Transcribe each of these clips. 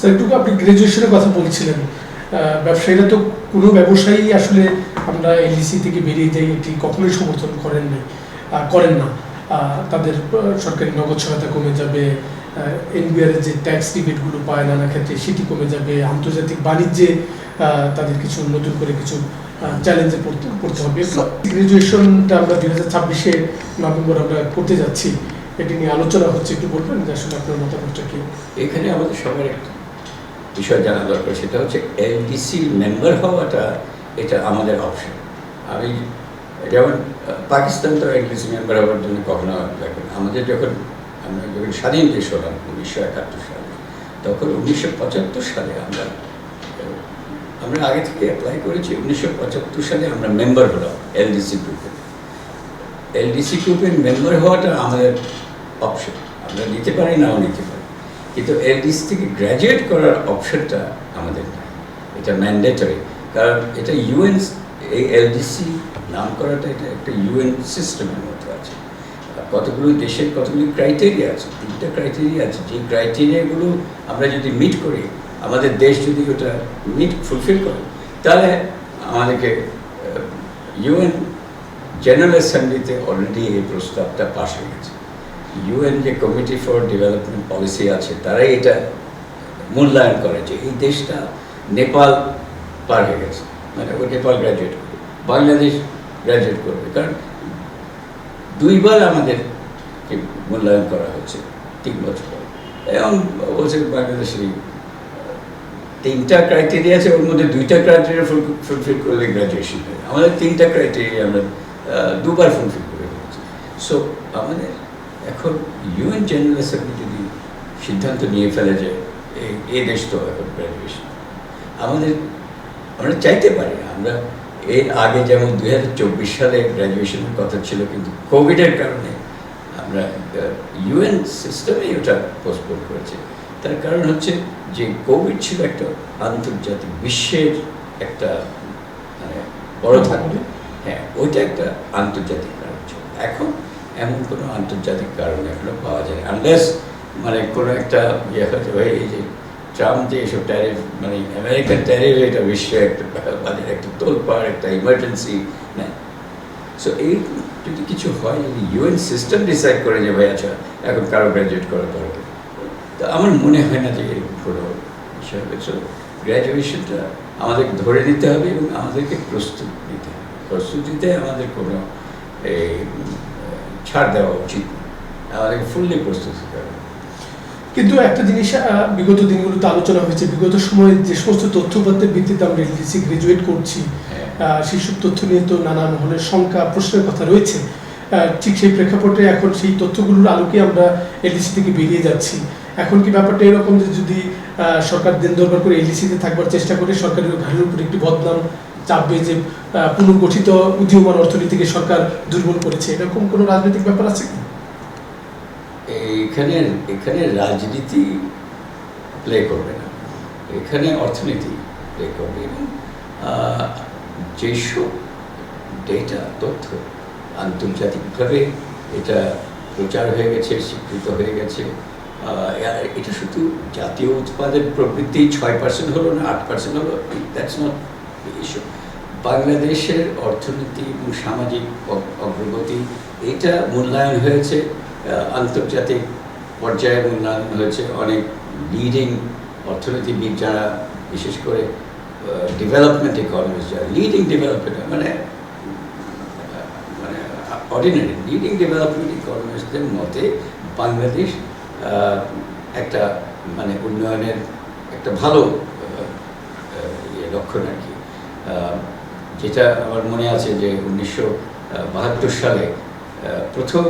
Sir একটু আপনি গ্রাজুয়েশনের কথা বলছিলেন, ব্যবসায়ীরা তো কোনো ব্যবসায়ী আসলে আমরা এলডিসি থেকে বেরিয়ে যাই এটি কখনোই সমর্থন করেন না। তাদের সরকারি নগদ সহায়তা কমে যাবে, এনবিআর যে ট্যাক্স রিবেটগুলো পায় নানা ক্ষেত্রে সেটি কমে যাবে, আন্তর্জাতিক বাণিজ্যে তাদের কিছু নতুন করে কিছু চ্যালেঞ্জে পড়তে হবে। গ্রাজুয়েশনটা আমরা 2026-এ নভেম্বর আমরা করতে যাচ্ছি, এটি নিয়ে আলোচনা হচ্ছে, একটু বলবেন যে আসলে আপনার মতামতটা কি? এখানে আমাদের সবার একটা বিষয় জানা দরকার, সেটা হচ্ছে এলডিসি মেম্বার হওয়াটা এটা আমাদের অপশন। আমি যেমন পাকিস্তান তো এলডিসি মেম্বার হওয়ার জন্য কখনো দেখেন, আমরা যখন স্বাধীন দেশ হলাম 1971 সালে, তখন 1975 সালে আমরা আগে থেকে অ্যাপ্লাই করেছি। 1975 সালে আমরা মেম্বার হলাম এলডিসি গ্রুপের। এলডিসি গ্রুপের মেম্বার হওয়াটা আমাদের অপশন, আমরা নিতে পারি নাও নিতে পারি, কিন্তু এলডিসি থেকে গ্র্যাজুয়েট করার অপশনটা আমাদের নাই, এটা ম্যান্ডেটরি। কারণ এটা ইউএন, এই এলডিসি নাম করাটা এটা একটা ইউএন সিস্টেমের মতো আছে। কতগুলো দেশের কতগুলি ক্রাইটেরিয়া আছে, 3টা ক্রাইটেরিয়া আছে। যে ক্রাইটেরিয়াগুলো আমরা যদি মিট করি, আমাদের দেশ যদি ওটা ফুলফিল করে, তাহলে আমাদেরকে ইউএন জেনারেল অ্যাসেম্বলিতে অলরেডি এই প্রস্তাবটা পাস হয়ে গেছে। ইউএন যে কমিটি ফর ডেভেলপমেন্ট পলিসি আছে, তারাই এটা মূল্যায়ন করে যে এই দেশটা নেপাল পার হয়ে গেছে, মানে ওই নেপাল গ্র্যাজুয়েট করবে, বাংলাদেশ গ্র্যাজুয়েট করবে। কারণ 2বার আমাদের মূল্যায়ন করা হচ্ছে 3 বছর পর। এবং বলছে বাংলাদেশের 3টা ক্রাইটেরিয়া আছে, ওর মধ্যে 2টা ক্রাইটেরিয়া ফুলফিল করলে গ্র্যাজুয়েশন হয়। আমাদের 3টা ক্রাইটেরিয়া আমরা 2বার ফুলফিল করে ফেলেছি। সো আমাদের এখন ইউএন জেনারেল অ্যাসেম্বলি যদি সিদ্ধান্ত নিয়ে ফেলে যে এই দেশ তো এখন গ্র্যাজুয়েশন, আমরা চাইতে পারি। আমরা এর আগে যেমন 2024 সালে গ্র্যাজুয়েশনের কথা ছিল, কিন্তু কোভিডের কারণে আমরা ইউএন সিস্টেমেই ওটা পোস্টপোন করেছি। তার কারণ হচ্ছে যে কোভিড ছিল একটা আন্তর্জাতিক বিশ্বের একটা মানে বড় থাকবে, হ্যাঁ, ওইটা একটা আন্তর্জাতিক কারণ ছিল। এখন এমন কোনো আন্তর্জাতিক কারণ এখনো পাওয়া যায়, আনলেস মানে কোনো একটা এই যে ট্রাম্প যে এসব ট্যারিফ, মানে আমেরিকান ট্যারিফ, এটা বিশ্বে একটা তোলপাড়, একটা ইমার্জেন্সি নেয়। সো এই যদি কিছু হয়, যদি ইউএন সিস্টেম ডিসাইড করে যে ভাই আচ্ছা এখন কারো গ্র্যাজুয়েট করা দরকার, তো আমার মনে হয় না যে এরকম কোনো বিষয় হবে। সো গ্র্যাজুয়েশনটা আমাদের ধরে নিতে হবে এবং আমাদেরকে প্রস্তুত নিতে হবে। প্রস্তুতিতে আমাদের কোনো ছাড় দেওয়া উচিত, আমাদেরকে ফুললি প্রস্তুত হতে হবে। কিন্তু একটা জিনিস বিগত দিনগুলোতে আলোচনা হয়েছে, বিগত সময়ে যে সমস্ত তথ্যপত্রের ভিত্তিতে আমরা এলডিসি গ্রাজুয়েট করছি, সেসব তথ্য নিয়ে তো নানা মহলের শঙ্কা প্রশ্নের কথা রয়েছে। ঠিক সেই প্রেক্ষাপটে এখন সেই তথ্যগুলোর আলোকে আমরা এলডিসি থেকে বেরিয়ে যাচ্ছি। এখন কি ব্যাপারটা এরকম যে যদি সরকার দিন দরবার করে এলডিসিতে থাকবার চেষ্টা করে, সরকারের ঘাড়ের উপর একটি বদনাম চাপবে যে পুনর্গঠিত উদীয়মান অর্থনীতিকে সরকার দুর্বল করেছে, এরকম কোনো রাজনৈতিক ব্যাপার আছে কি? এখানে রাজনীতি প্লে করবে না, এখানে অর্থনীতি প্লে করবে। এবং যেসব ডেটা তথ্য আন্তর্জাতিকভাবে এটা প্রচার হয়ে গেছে, স্বীকৃত হয়ে গেছে, এটা শুধু জাতীয় উৎপাদন প্রবৃদ্ধি 6% হলো না 8% হলো, দ্যাটস নট ইস্যু। বাংলাদেশের অর্থনীতি এবং সামাজিক অগ্রগতি এটা মূল্যায়ন হয়েছে, আন্তর্জাতিক পর্যায়ে মূল্যায়ন হয়েছে। অনেক লিডিং অর্থনীতিবিদ যারা, বিশেষ করে ডেভেলপমেন্ট ইকোনমিস্ট যারা, লিডিং ডেভেলপমেন্ট মানে অর্ডিনারি লিডিং ডেভেলপমেন্ট ইকোনমিস্টদের মতে বাংলাদেশ একটা মানে উন্নয়নের একটা ভালো লক্ষণ আর কি। যেটা আমার মনে আছে যে 1972 সালে প্রথম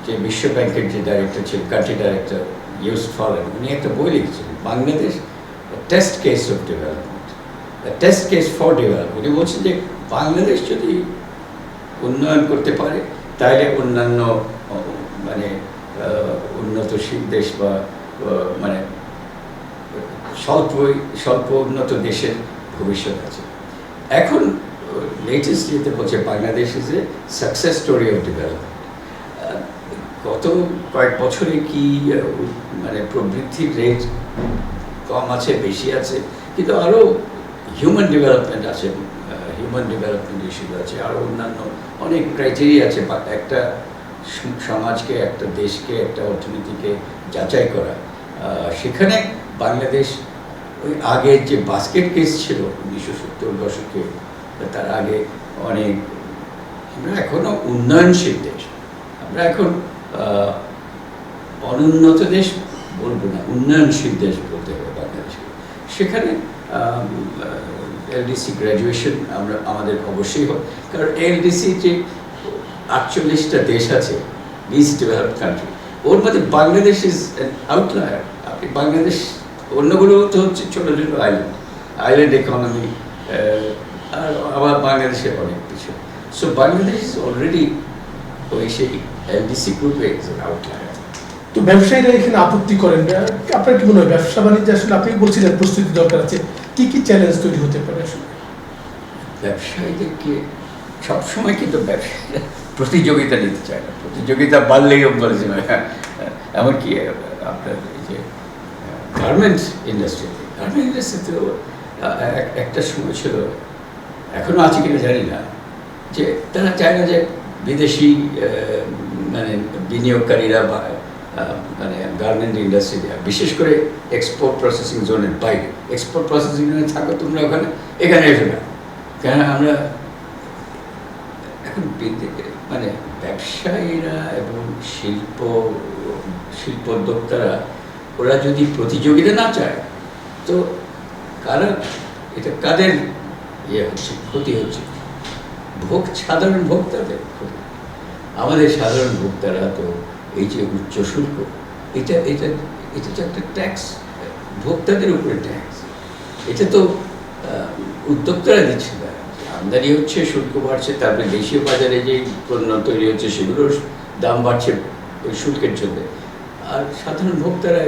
যে বিশ্ব ব্যাংকের যে ডাইরেক্টর ছিলেন, কান্ট্রি ডাইরেক্টর ইউসুফ ফরেন, উনি একটা বই লিখেছিলেন, Bangladesh test case of development, test case for development. উনি বলছেন যে বাংলাদেশ যদি উন্নয়ন করতে পারে, তাহলে অন্যান্য মানে উন্নতশীল দেশ বা মানে স্বল্প উন্নত দেশের ভবিষ্যৎ আছে। এখন লেটেস্ট যেতে বলছে Bangladesh is a success story of development. গত কয়েক বছরে কি মানে প্রবৃদ্ধির রেট কম আছে বেশি আছে, কিন্তু আরও হিউম্যান ডেভেলপমেন্ট আছে, হিউম্যান ডেভেলপমেন্ট ইস্যু আছে, আরও অন্যান্য অনেক ক্রাইটেরিয়া আছে একটা সমাজকে, একটা দেশকে, একটা অর্থনীতিকে যাচাই করা। সেখানে বাংলাদেশ ওই আগের যে বাস্কেট কেস ছিল 1970 দশকে, তার আগে অনেক, আমরা এখনও উন্নয়নশীল দেশ, আমরা এখন অনুন্নত দেশ বলবো না, উন্নয়নশীল দেশ বলতে হবে বাংলাদেশকে। সেখানে এলডিসি গ্র্যাজুয়েশন আমাদের অবশ্যই হয়, কারণ এলডিসি যে 48টা দেশ আছে, লিস্ট ডেভেলপড কান্ট্রি, ওর মধ্যে বাংলাদেশ ইজ অ্যান আউটলায়ার। আপনি বাংলাদেশ, অন্যগুলো তো হচ্ছে ছোটো ছোটো আইল্যান্ড ইকোনমি, আর আবার বাংলাদেশের অনেক কিছু। সো বাংলাদেশ ইজ অলরেডি ওই সেই এলডিসি গ্রুপে ইজ অ্যান আউটলায়ার। তো ব্যবসায়ীরা এখানে আপত্তি করেন, আপনার কি মনে হয় ব্যবসা বাণিজ্য আসলে, আপনি বলছিলেন প্রস্তুতি দরকার আছে, কি কি চ্যালেঞ্জ তৈরি হতে পারে আসলে? ব্যবসায়ীদেরকে সবসময় কিন্তু ব্যবসায়ীরা প্রতিযোগিতা নিতে চায় না, প্রতিযোগিতা বাড়লেই বলেছে না। এমনকি আপনার এই যে গার্মেন্টস ইন্ডাস্ট্রিতেও একটা সময় ছিল, এখনও আছে কিনা জানি না, যে তারা চায় না যে বিদেশি মানে বিনিয়োগকারীরা বা মানে গার্মেন্ট ইন্ডাস্ট্রি, বিশেষ করে এক্সপোর্ট প্রসেসিং জোনের বাইরে, এক্সপোর্ট প্রসেসিং জোনে থাকো তোমরা ওখানে, এখানে এসো না। কেন আমরা এখন মানে ব্যবসায়ীরা এবং শিল্পোদ্যোক্তারা ওরা যদি প্রতিযোগিতা না চায়, তো কারা, এটা কাদের ইয়ে হচ্ছে, ক্ষতি হচ্ছে? সাধারণ ভোক্তাদের ক্ষতি। আমাদের সাধারণ ভোক্তারা তো এই যে উচ্চ শুল্ক, এটা এটা এটা তো একটা ট্যাক্স, ভোক্তাদের উপরে ট্যাক্স। এটা তো উদ্যোক্তারা দিচ্ছে না, আমদানি হচ্ছে, শুল্ক বাড়ছে, তারপরে দেশীয় বাজারে যে পণ্য তৈরি হচ্ছে সেগুলোর দাম বাড়ছে ওই শুল্কের জন্য, আর সাধারণ ভোক্তারা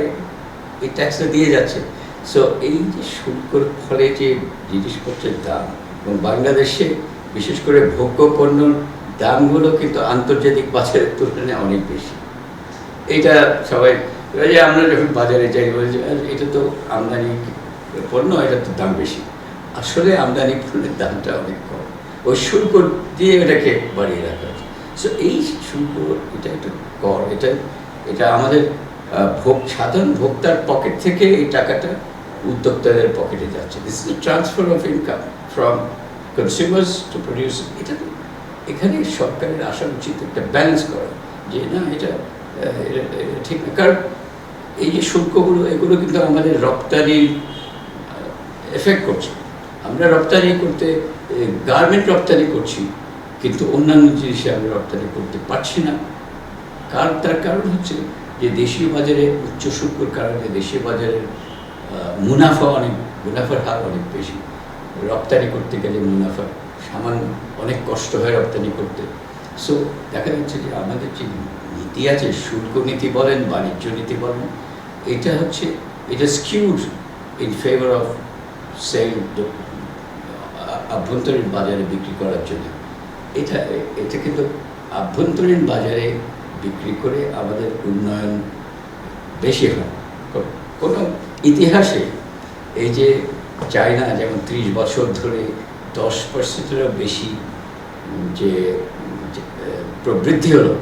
এই ট্যাক্সটা দিয়ে যাচ্ছে। সো এই যে শুল্কর ফলে যে জিনিসপত্রের দাম, এবং বাংলাদেশে বিশেষ করে ভোগ্য পণ্যর দামগুলো কিন্তু আন্তর্জাতিক বাজারের তুলনায় অনেক বেশি। এটা সবাই, যে আমরা যখন বাজারে যাই বলছি এটা তো আমদানি পণ্য, এটার তো দাম বেশি। আসলে আমদানি পণ্যের দামটা অনেক কম, ওই শুল্ক দিয়ে এটাকে বাড়িয়ে রাখা হচ্ছে। সো এই শুল্ক, এটা একটা কর, এটা আমাদের সাধারণ ভোক্তার পকেট থেকে এই টাকাটা উদ্যোক্তাদের পকেটে যাচ্ছে। This is transfer of income from consumers to producer. এটা এখানে সরকারের আসা উচিত একটা ব্যালেন্স করা, যে না এটা ঠিক না। কারণ এই যে শুল্কগুলো, এগুলো কিন্তু আমাদের রপ্তানির এফেক্ট করছে। আমরা রপ্তানি করতে, গার্মেন্ট রপ্তানি করছি, কিন্তু অন্যান্য জিনিসে আমরা রপ্তানি করতে পারছি না। তার কারণ হচ্ছে যে দেশীয় বাজারে উচ্চ শুল্কর কারণে দেশীয় বাজারের মুনাফার হার অনেক বেশি। রপ্তানি করতে গেলে মুনাফা সামান্য, অনেক কষ্ট হয় রপ্তানি করতে। সো দেখা যাচ্ছে যে আমাদের যে নীতি আছে, শুল্ক নীতি বলেন, বাণিজ্য নীতি বলেন, এটা skewed in favour of sale, আভ্যন্তরীণ বাজারে বিক্রি করার জন্য। এটা কিন্তু আভ্যন্তরীণ বাজারে বিক্রি করে আমাদের উন্নয়ন বেশি হয়। কোনো ইতিহাসে এই যে চায়না যেমন 30 বছর ধরে 10%-এরও বেশি যে প্রবৃদ্ধি হলো,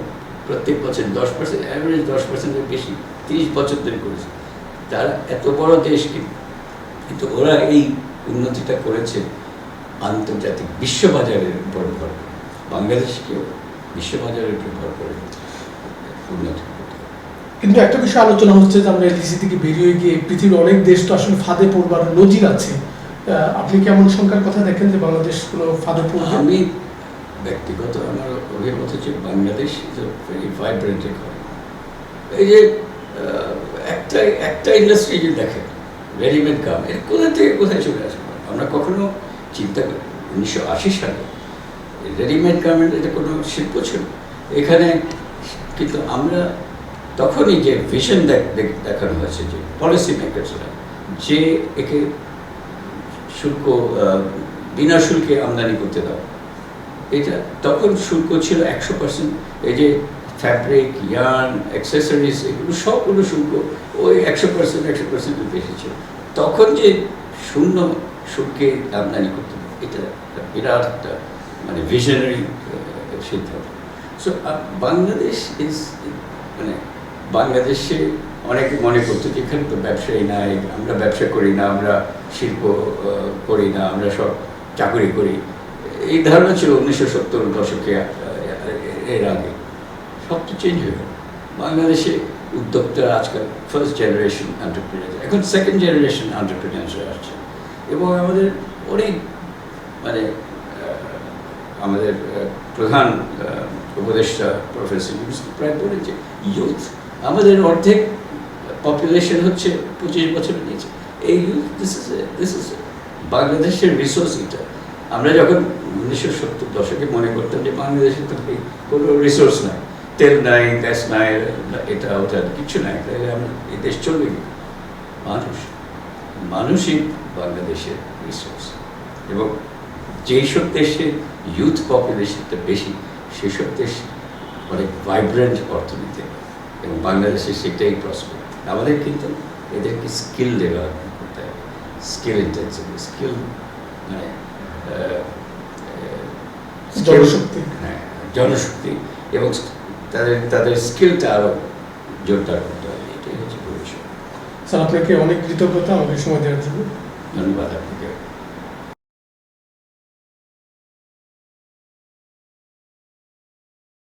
প্রত্যেক বছর 10%, অ্যাভারেজ 10%-এর বেশি 30 বছর ধরে করেছে। তারা এত বড় দেশ, কিন্তু ওরা এই উন্নতিটা করেছে আন্তর্জাতিক বিশ্ববাজারের উপর ভর করে। বাংলাদেশকেও বিশ্ববাজারের উপর ভর করে উন্নতি করতে। কিন্তু একটা বিষয় আলোচনা হচ্ছে যে আমরা এলডিসি থেকে বেরিয়ে গিয়ে পৃথিবীর অনেক দেশ তো আসলে ফাঁদে পড়বার নজির আছে। আপনি কেমন সংখ্যার কথা দেখেন যে বাংলাদেশ কোনো ফাঁদে পড়বে? আমি ব্যক্তিগত আমার অভিমত হচ্ছে Bangladesh is a very vibrant economy. এই যে একটা ইন্ডাস্ট্রি যে দেখেন, রেডিমেড কাম, এর কোথা থেকে কোথায় চলে আসবে? আমরা কখনো চিন্তা করি 1980 সালে রেডিমেড গার্মেন্ট এটা কোনো শিল্প ছিল এখানে, কিন্তু আমরা তখনই যে ভিশন দেখানো হয়েছে, যে পলিসি মেকার্সরা, যে একে শুল্ক বিনা শুল্কে আমদানি করতে দাও, এটা তখন শুল্ক ছিল 100%। এই যে ফ্যাব্রিক, ইয়ার্ন, অ্যাক্সেসরিজ, এগুলো সবগুলো শুল্ক ওই 100%-এর বেশি ছিল। তখন যে শূন্য সুখকে আমদানি করতে হবে, এটা একটা বিরাট একটা মানে ভিশনারি সিদ্ধান্ত। সো বাংলাদেশ ইজ মানে বাংলাদেশে অনেকে মনে করতো যে এখানে তো ব্যবসায়ী নাই, আমরা ব্যবসা করি না, আমরা শিল্প করি না, আমরা সব চাকরি করি, এই ধারণা ছিল 1970 দশকে। এর আগে সব তো চেঞ্জ হয়ে গেল। বাংলাদেশে উদ্যোক্তা আজকাল ফার্স্ট জেনারেশন এন্টারপ্রেনার, এখন সেকেন্ড জেনারেশন এন্টারপ্রেনার্সরা আসছে। এবং আমাদের অনেক মানে আমাদের প্রধান উপদেষ্টা প্রফেসর প্রায় বলেছে ইউথ আমাদের অর্ধেক পপুলেশন হচ্ছে 25 বছরের নিচে। এই ইউথ দিস ইজ বাংলাদেশের রিসোর্স। এটা আমরা যখন 1970 দশকে মনে করতাম যে বাংলাদেশে তো কোনো রিসোর্স নাই, তেল নাই, গ্যাস নাই, এটা ওটা কিছু নাই, তাহলে আমরা এই দেশ চলবে কি? মানুষই বাংলাদেশের রিসোর্স। এবং যেই সব দেশে ইউথ পপুলেশনটা বেশি, সেসব দেশ অনেক ভাইব্রেন্ট অর্থনীতি, এবং বাংলাদেশে সেটাই প্রসপেক্ট। আমাদের কিন্তু এদেরকে স্কিল ডেভেলপমেন্ট করতে হবে, স্কিল ইন্টেন্সিভ, স্কিল মানে জনশক্তি। হ্যাঁ, জনশক্তি, এবং তাদের স্কিলটা আরও জোরদার করতে হবে। এটাই হচ্ছে ভবিষ্যৎ। স্যার, আপনাকে অনেক কৃতজ্ঞতা আমাকে সময় দেওয়ার জন্য। ধন্যবাদ আপনাকে।